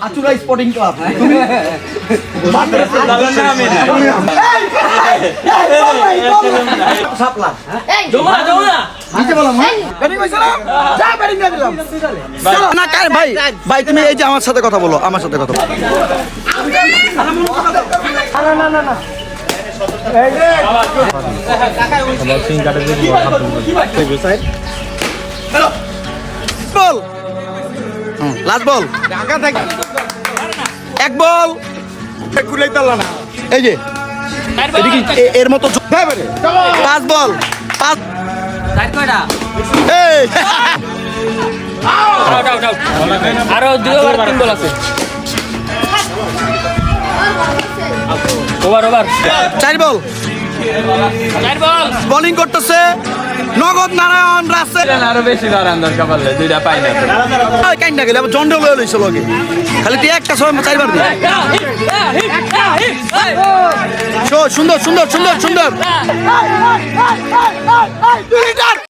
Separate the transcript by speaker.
Speaker 1: আচুরা sporting club তুমি সাপলা
Speaker 2: জমা জমা
Speaker 1: নিচে বললাম ব্যাটিং কইছিলাম যা ব্যাটিং দিয়ে দিলাম না কার ভাই ভাই তুমি এই যে আমার সাথে কথা বলো আমার সাথে কথা বলো না না না এই যে
Speaker 3: সিং কাটে দিয়ে
Speaker 1: বল লাস্ট বল
Speaker 3: ঢাকা থেকে
Speaker 1: এক বল
Speaker 3: কুলাই তালা না
Speaker 1: এই যে এদিকে এর মতো পাঁচ বল পাঁচ এই
Speaker 2: আউট আউট আউট আরো 2 ওভার 3 বল আছে ওভার ওভার
Speaker 1: চার বল
Speaker 2: 4 বল
Speaker 1: বোলিং করতেছে নগদ নারায়ণ রাসেল
Speaker 4: আরো বেশি দাঁড়ান দরকার পড়লে দুইটা পাই না
Speaker 1: কাইন্ডা গেলে আবার জন্ডে লয়ে লইছে লগে খালি তুই একটা সময় চারবার দে সুন্দর সুন্দর সুন্দর সুন্দর